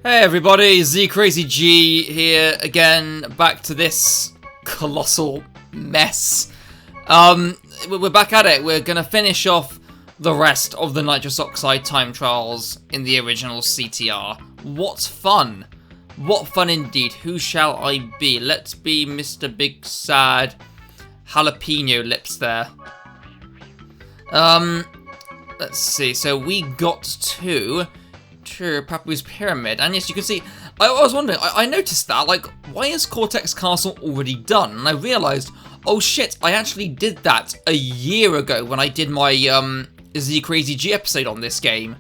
Hey everybody, ZCrazyG here again, back to this colossal mess. We're back at it. We're gonna finish off the rest of the Nitrous Oxide Time Trials in the original CTR. What fun! What fun indeed. Who shall I be? Let's be Mr. Big Sad Jalapeno Lips there. Let's see, so we got to Papu's Pyramid, and yes, you can see, I was wondering, I noticed that, like, why is Cortex Castle already done? And I realised, oh shit, I actually did that a year ago when I did my, ZCrazyG episode on this game.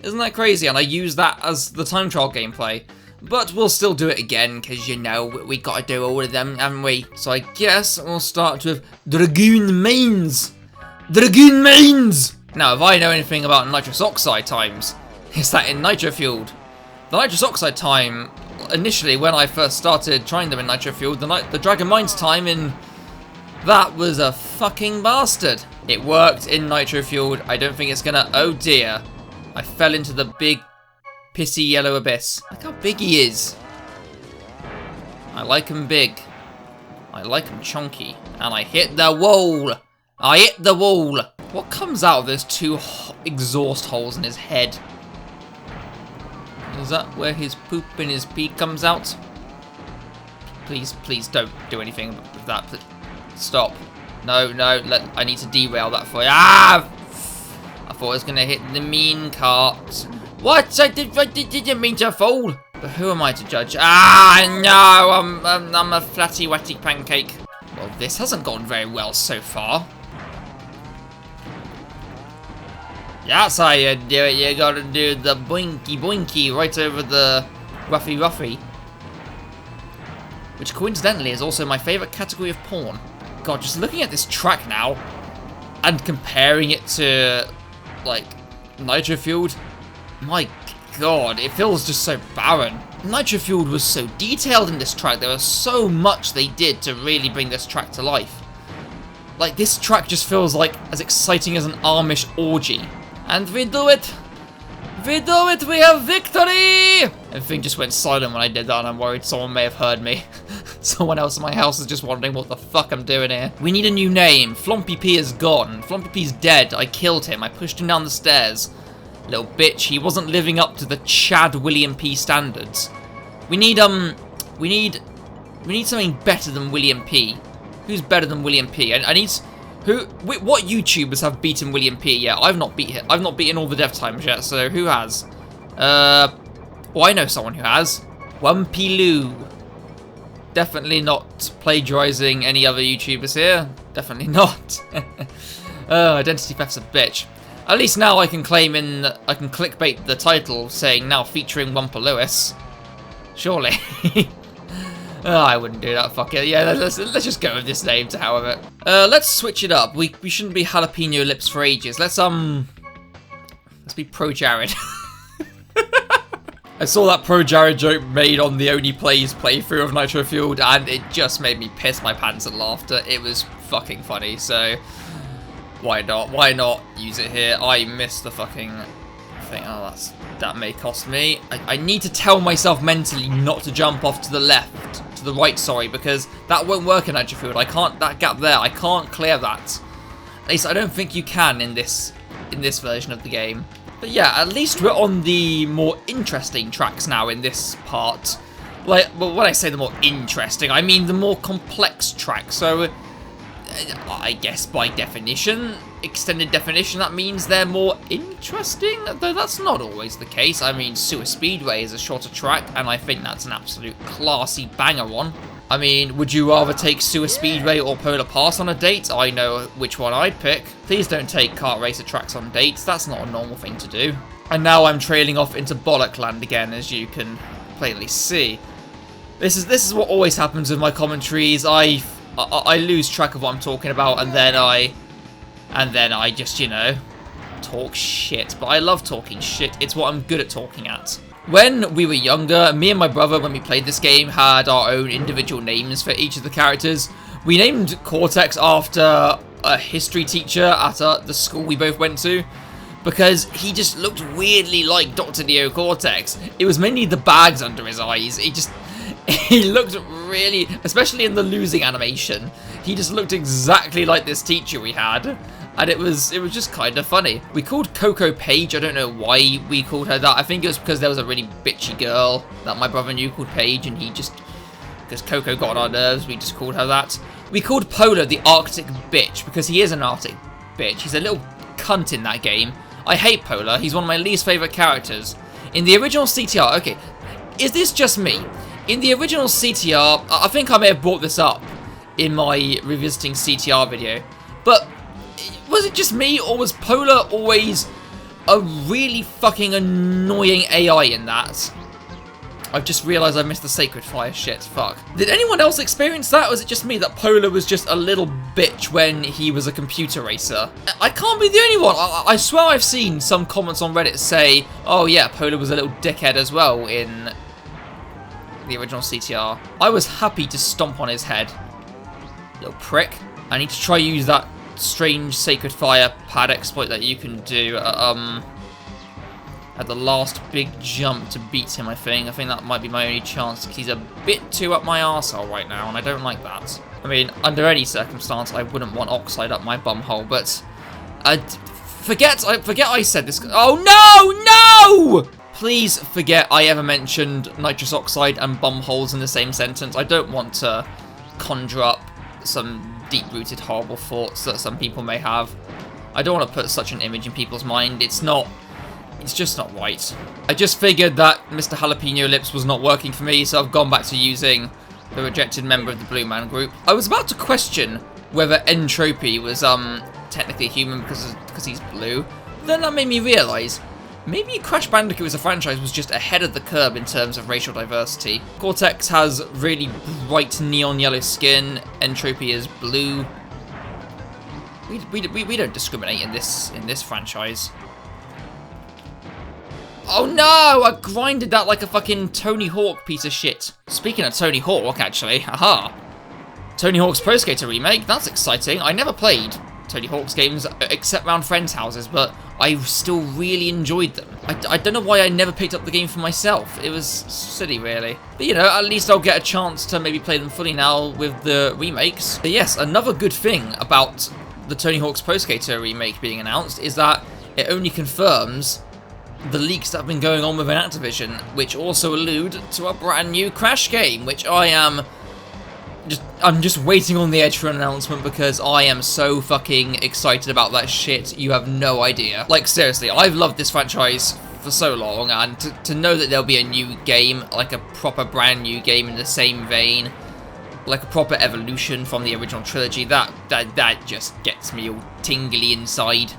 Isn't that crazy? And I used that as the time trial gameplay. But we'll still do it again, because, you know, we gotta do all of them, haven't we? So I guess we'll start with Dragoon Mains! Dragoon Mains! Now, if I know anything about Nitrous Oxide times, it's that in Nitro Fueled. The Nitrous Oxide time, initially when I first started trying them in Nitro Fueled, the Dragon Mines time in that was a fucking bastard. It worked in Nitro Fueled. I don't think it's gonna. Oh dear. I fell into the big pissy yellow abyss. Look how big he is. I like him big. I like him chunky. And I hit the wall. I hit the wall. What comes out of those two exhaust holes in his head? Is that where his poop and his pee comes out? Please, please don't do anything with that. Stop. No, I need to derail that for you. Ah! I thought I was going to hit the mean cart. What? I didn't mean to fall. But who am I to judge? Ah, no, I'm a flatty, wetty pancake. Well, this hasn't gone very well so far. That's how you do it. You gotta do the boinky boinky right over the ruffy ruffy. Which coincidentally is also my favourite category of porn. God, just looking at this track now and comparing it to, like, Nitro Fueled, my god, it feels just so barren. Nitro Fueled was so detailed in this track. There was so much they did to really bring this track to life. Like, this track just feels like as exciting as an Amish orgy. And we do it! We do it! We have victory! Everything just went silent when I did that, and I'm worried someone may have heard me. Someone else in my house is just wondering what the fuck I'm doing here. We need a new name. Flompy P is gone. Flompy P's dead. I killed him. I pushed him down the stairs. Little bitch. He wasn't living up to the Chad William P standards. We need something better than William P. Who's better than William P? I need... What YouTubers have beaten William P? Yeah, I've not beaten all the dev times yet, so who has? Well, I know someone who has. Wumpy Lou. Definitely not plagiarizing any other YouTubers here. Definitely not. Identity theft's a bitch. At least now I can I can clickbait the title saying now featuring Wumpa Lewis. Surely. Oh, I wouldn't do that, fuck it. Yeah, let's just go with this name to hell with it. Let's switch it up. We shouldn't be Jalapeno Lips for ages. Let's be Pro Jared. I saw that Pro Jared joke made on the Only Plays playthrough of Nitro Fueled, and it just made me piss my pants at laughter. It was fucking funny, so why not? Why not use it here? I missed the fucking thing. Oh, that may cost me. I need to tell myself mentally not to jump off to the left. To the right, sorry, because that won't work in Nitro Fueled. I can't, that gap there, I can't clear that. At least I don't think you can in this version of the game. But yeah, at least we're on the more interesting tracks now in this part. Like, well, when I say the more interesting, I mean the more complex tracks. So, I guess by definition, extended definition, that means they're more interesting, though that's not always the case. I mean, Sewer Speedway is a shorter track, and I think that's an absolute classy banger one. I mean, would you rather take Sewer Speedway or Polar Pass on a date? I know which one I'd pick. Please don't take kart racer tracks on dates, that's not a normal thing to do. And now I'm trailing off into Bollockland again, as you can plainly see. This is what always happens with my commentaries. I lose track of what I'm talking about, and then I just, you know, talk shit. But I love talking shit. It's what I'm good at talking at. When we were younger, me and my brother, when we played this game, had our own individual names for each of the characters. We named Cortex after a history teacher at the school we both went to. because he just looked weirdly like Dr. Neo Cortex. It was mainly the bags under his eyes. He looked really, especially in the losing animation, he just looked exactly like this teacher we had. And it was just kind of funny. We called Coco Paige. I don't know why we called her that. I think it was because there was a really bitchy girl that my brother knew called Paige, and because Coco got on our nerves, we just called her that. We called Polar the Arctic Bitch because he is an Arctic bitch. He's a little cunt in that game. I hate Polar. He's one of my least favourite characters. In the original CTR, okay, is this just me? In the original CTR, I think I may have brought this up in my revisiting CTR video, but was it just me, or was Polar always a really fucking annoying AI in that? I've just realised I missed the Sacred Fire shit, fuck. Did anyone else experience that, or was it just me that Polar was just a little bitch when he was a computer racer? I can't be the only one. I swear I've seen some comments on Reddit say, oh yeah, Polar was a little dickhead as well in the original CTR. I was happy to stomp on his head. Little prick. I need to try use that strange Sacred Fire pad exploit that you can do at the last big jump to beat him, I think. I think that might be my only chance, because he's a bit too up my arsehole right now, and I don't like that. I mean, under any circumstance, I wouldn't want Oxide up my bumhole, but forget I said this. Oh, no! Please forget I ever mentioned Nitrous Oxide and bumholes in the same sentence. I don't want to conjure up some deep-rooted horrible thoughts that some people may have. I don't want to put such an image in people's mind. It's just not right. I just figured that Mr. Jalapeno Lips was not working for me, so I've gone back to using the rejected member of the Blue Man group. I was about to question whether Entropy was technically human because he's blue. Then that made me realise maybe Crash Bandicoot as a franchise was just ahead of the curve in terms of racial diversity. Cortex has really bright neon yellow skin. Entropy is blue. We don't discriminate in this franchise. Oh no! I grinded that like a fucking Tony Hawk piece of shit. Speaking of Tony Hawk, actually, haha. Tony Hawk's Pro Skater remake, that's exciting. I never played Tony Hawk's games except around friends' houses, but I still really enjoyed them. I don't know why I never picked up the game for myself. It was silly, really. But you know, at least I'll get a chance to maybe play them fully now with the remakes. But yes, another good thing about the Tony Hawk's Pro Skater remake being announced is that it only confirms the leaks that have been going on within Activision, which also allude to a brand new Crash game, which I'm just waiting on the edge for an announcement because I am so fucking excited about that shit, you have no idea. Like, seriously, I've loved this franchise for so long, and to know that there'll be a new game, like a proper brand new game in the same vein, like a proper evolution from the original trilogy, that just gets me all tingly inside.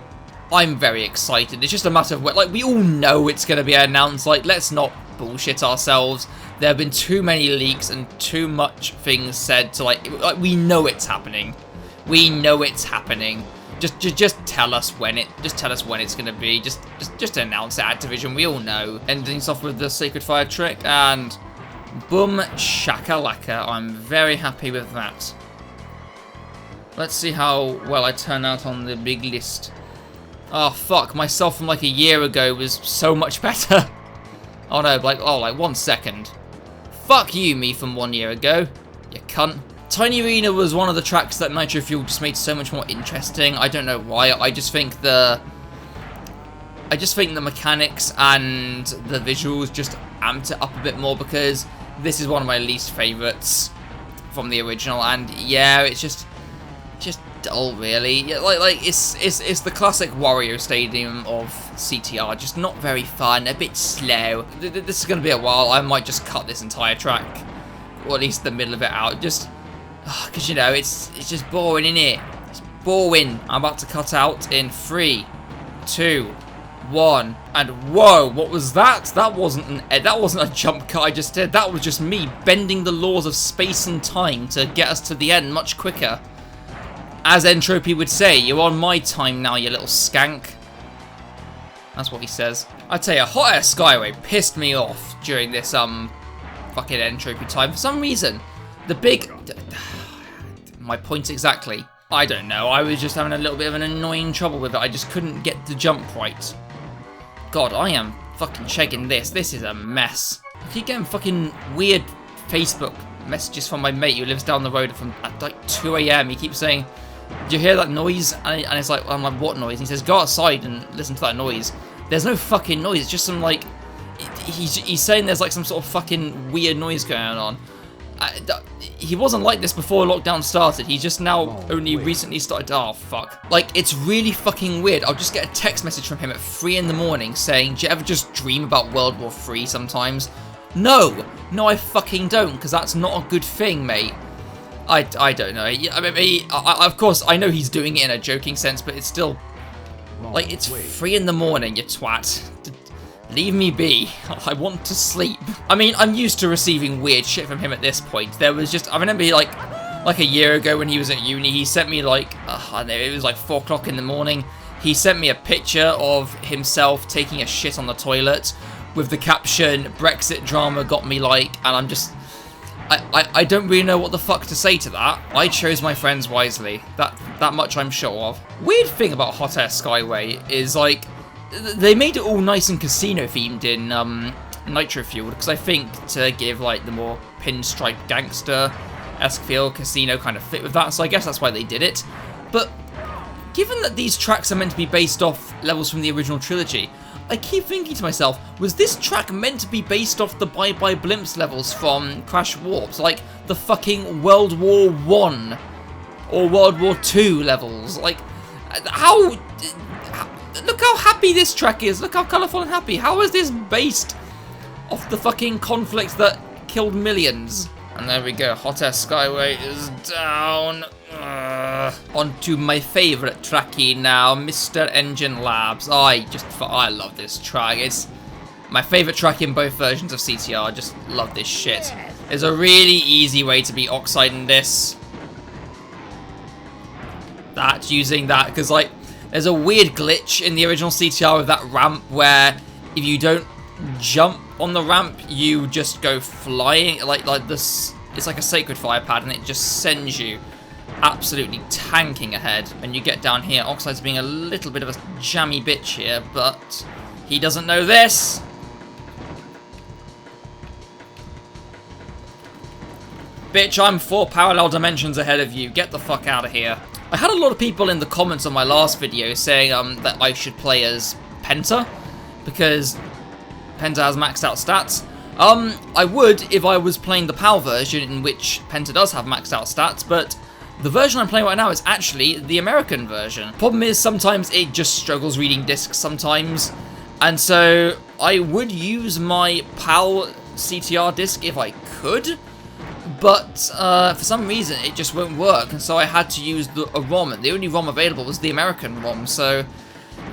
I'm very excited. It's just a matter of what, like, we all know it's going to be announced. Like, let's not bullshit ourselves. There have been too many leaks and too much things said to, like we know it's happening. We know it's happening. Just tell us when it's going to be. Just announce it, Activision. We all know. Ending off with the Sacred Fire trick, and boom, shakalaka. I'm very happy with that. Let's see how well I turn out on the big list. Oh, fuck. Myself from like a year ago was so much better. Oh, no. Like 1 second. Fuck you, me from 1 year ago. You cunt. Tiny Arena was one of the tracks that Nitro Fuel just made so much more interesting. I don't know why. I just think the mechanics and the visuals just amped it up a bit more, because this is one of my least favourites from the original, and yeah, it's just dull, really. Yeah, like it's the classic Wario Stadium of CTR, just not very fun, a bit slow. This is going to be a while. I might just cut this entire track, or at least the middle of it out, just because, you know, it's just boring, innit? It's boring. I'm about to cut out in 3, 2, 1, and whoa, what was that? That wasn't a jump cut I just did. That was just me bending the laws of space and time to get us to the end much quicker. As Entropy would say, you're on my time now, you little skank. That's what he says. I tell you, Hot Air Skyway pissed me off during this fucking Entropy time for some reason. My point exactly. I don't know, I was just having a little bit of an annoying trouble with it. I just couldn't get the jump right. God, I am fucking checking this. This is a mess. I keep getting fucking weird Facebook messages from my mate who lives down the road from at like 2 AM. He keeps saying, "Do you hear that noise?" And it's like, I'm like, "What noise?" And he says, "Go outside and listen to that noise." There's no fucking noise. It's just some like, he's saying there's like some sort of fucking weird noise going on. He wasn't like this before lockdown started. He's just now only recently started. Oh, fuck. Like, it's really fucking weird. I'll just get a text message from him at 3 in the morning saying, "Do you ever just dream about World War III sometimes?" No, I fucking don't, because that's not a good thing, mate. I don't know. I mean, of course, I know he's doing it in a joking sense, but it's still, like, it's 3 in the morning, you twat. Leave me be. I want to sleep. I mean, I'm used to receiving weird shit from him at this point. There was just, I remember like a year ago when he was at uni, he sent me like, I don't know, it was like 4 o'clock in the morning. He sent me a picture of himself taking a shit on the toilet with the caption, "Brexit drama got me like," and I'm just, I don't really know what the fuck to say to that. I chose my friends wisely. That much I'm sure of. Weird thing about Hot Air Skyway is like, they made it all nice and casino themed in Nitro Fueled, because I think to give like the more pinstripe gangster-esque feel, casino kind of fit with that, so I guess that's why they did it. But given that these tracks are meant to be based off levels from the original trilogy, I keep thinking to myself, was this track meant to be based off the Bye Bye Blimps levels from Crash Warped, like the fucking World War I or World War II levels? Like, how... Look how happy this track is. Look how colourful and happy. How is this based off the fucking conflict that killed millions? And there we go. Hot Air Skyway is down. On to my favourite trackie now, Mr. Engine Labs. I love this track. It's my favourite track in both versions of CTR. I just love this shit. There's a really easy way to beat Oxide in this. Using that, because like, there's a weird glitch in the original CTR with that ramp where if you don't jump on the ramp, you just go flying. Like this, it's like a sacred fire pad, and it just sends you absolutely tanking ahead. And you get down here, Oxide's being a little bit of a jammy bitch here, but he doesn't know this. Bitch, I'm 4 parallel dimensions ahead of you. Get the fuck out of here. I had a lot of people in the comments on my last video saying that I should play as Penta, because Penta has maxed out stats. I would if I was playing the PAL version, in which Penta does have maxed out stats, but the version I'm playing right now is actually the American version. Problem is, sometimes it just struggles reading discs sometimes, and so I would use my PAL CTR disc if I could, but for some reason it just won't work, and so I had to use a ROM, and the only ROM available was the American ROM, so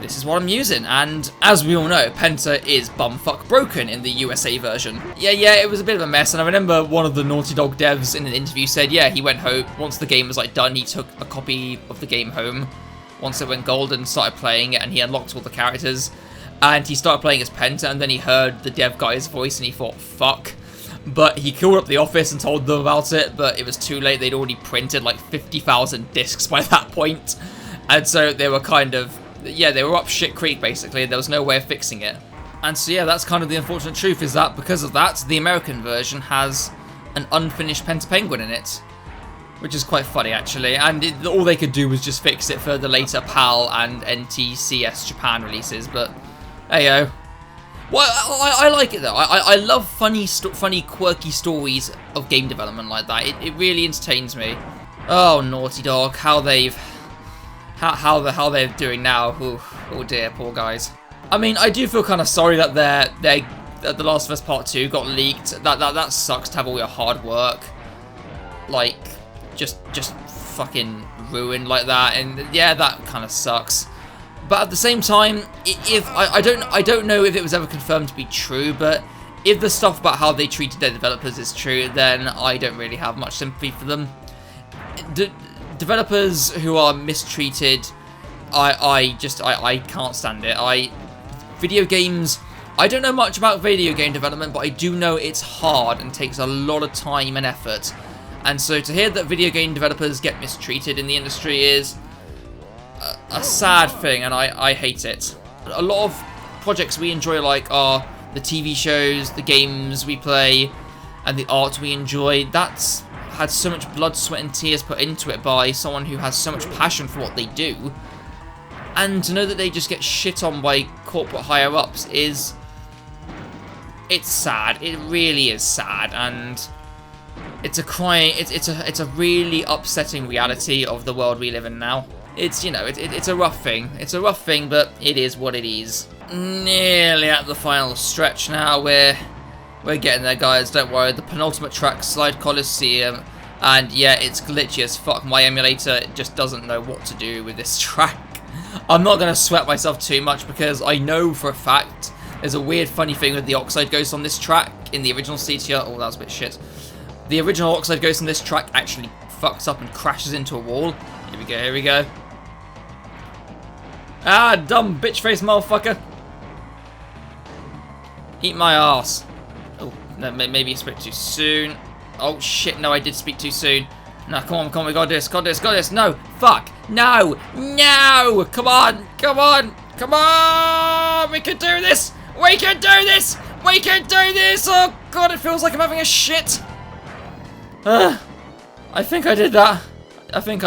this is what I'm using. And as we all know, Penta is bumfuck broken in the USA version. Yeah, it was a bit of a mess, and I remember one of the Naughty Dog devs in an interview said, yeah, he went home, once the game was like done, he took a copy of the game home, once it went gold, and started playing it, and he unlocked all the characters, and he started playing as Penta, and then he heard the dev guy's voice, and he thought, fuck. But he called up the office and told them about it, but it was too late. They'd already printed like 50,000 discs by that point. And so they were kind of, yeah, they were up shit creek basically. There was no way of fixing it. And so yeah, that's kind of the unfortunate truth, is that because of that, the American version has an unfinished Penta Penguin in it. Which is quite funny actually. And all they could do was just fix it for the later PAL and NTCS Japan releases, but hey-o. Well, I like it though. I love funny, quirky stories of game development like that. It really entertains me. Oh, Naughty Dog, how they're doing now. Oh dear, poor guys. I mean, I do feel kind of sorry that The Last of Us Part 2 got leaked. That sucks to have all your hard work, like, just fucking ruined like that. And yeah, that kind of sucks. But at the same time, if I don't know if it was ever confirmed to be true, but if the stuff about how they treated their developers is true, then I don't really have much sympathy for them. Developers who are mistreated, I can't stand it. Video games, I don't know much about video game development, but I do know it's hard and takes a lot of time and effort. And so to hear that video game developers get mistreated in the industry is a sad thing, and I hate it. A lot of projects we enjoy are the TV shows, the games we play, and the art we enjoy. That's had so much blood, sweat and tears put into it by someone who has so much passion for what they do. And to know that they just get shit on by corporate higher-ups it's sad. It really is sad, and it's a really upsetting reality of the world we live in now. It's, you know, it's a rough thing. It's a rough thing, but it is what it is. Nearly at the final stretch now. We're getting there, guys. Don't worry. The penultimate track, Slide Colosseum. And yeah, it's glitchy as fuck. My emulator just doesn't know what to do with this track. I'm not going to sweat myself too much because I know for a fact there's a weird funny thing with the Oxide Ghost on this track in the original CTR. Oh, that was a bit shit. The original Oxide Ghost on this track actually fucks up and crashes into a wall. Here we go, here we go. Ah, dumb bitch-faced motherfucker. Eat my ass. Oh, no, maybe I spoke too soon. Oh, shit, no, I did speak too soon. No, come on, we got this, got this. No, fuck, no, come on, we can do this. Oh, God, it feels like I'm having a shit. I think I did that. I'm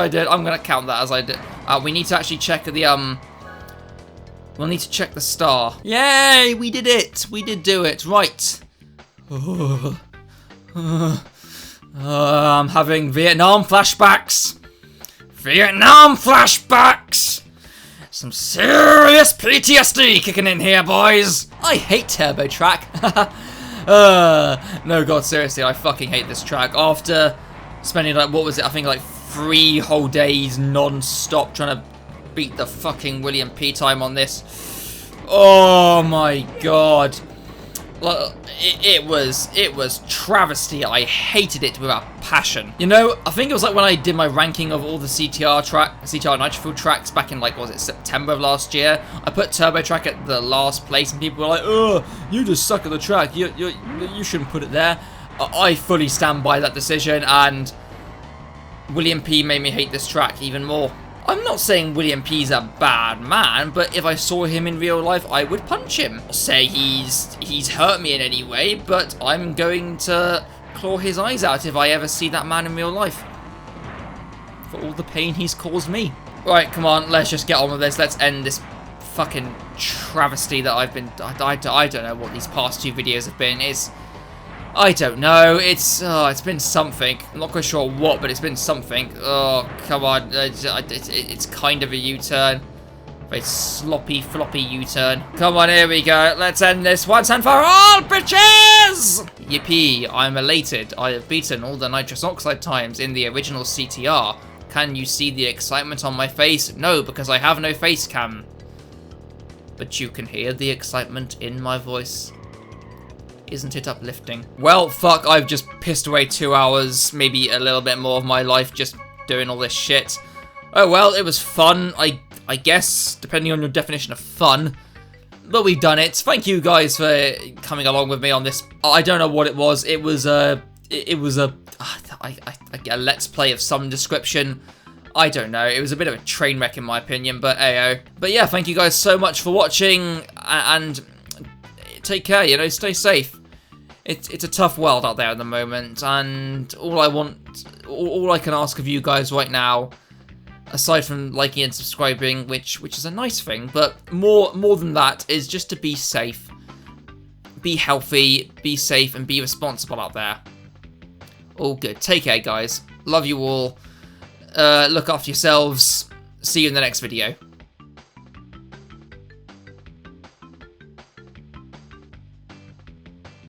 going to count that as I did. We need to actually check the, we'll need to check the star. Yay, we did it. We did do it. Right. I'm having Vietnam flashbacks. Some serious PTSD kicking in here, boys. I hate Turbo Track. No, God, seriously, I fucking hate this track. After spending, like, what was it? I think, like, 3 whole days non-stop trying to beat the fucking William P time on this. Oh, my God. It was travesty. I hated it with a passion. You know, I think it was like when I did my ranking of all the CTR Nitro tracks back in, like, was it September of last year? I put Turbo Track at the last place, and people were like, "Oh, you just suck at the track. You shouldn't put it there." I fully stand by that decision, and William P made me hate this track even more. I'm not saying William P's a bad man, but if I saw him in real life, I would punch him. I'll say he's hurt me in any way, but I'm going to claw his eyes out if I ever see that man in real life. For all the pain he's caused me. Right, come on, let's just get on with this. Let's end this fucking travesty that I've been... I don't know what these past 2 videos have been. I don't know. It's been something. I'm not quite sure what, but it's been something. Oh, come on. It's kind of a U-turn. Very sloppy, floppy U-turn. Come on, here we go. Let's end this once and for all, bitches! Yippee, I'm elated. I have beaten all the Nitrous Oxide times in the original CTR. Can you see the excitement on my face? No, because I have no face cam. But you can hear the excitement in my voice. Isn't it uplifting? Well, fuck, I've just pissed away 2 hours, maybe a little bit more of my life just doing all this shit. Oh well, it was fun, I guess, depending on your definition of fun. But we've done it. Thank you guys for coming along with me on this. I don't know what it was. It was a let's play of some description. I don't know. It was a bit of a train wreck in my opinion, but ayo. But yeah, thank you guys so much for watching, and take care, you know, stay safe. It's a tough world out there at the moment, and all I can ask of you guys right now, aside from liking and subscribing, which is a nice thing, but more than that is just to be safe. Be healthy, be safe, and be responsible out there. All good. Take care, guys. Love you all. Look after yourselves. See you in the next video.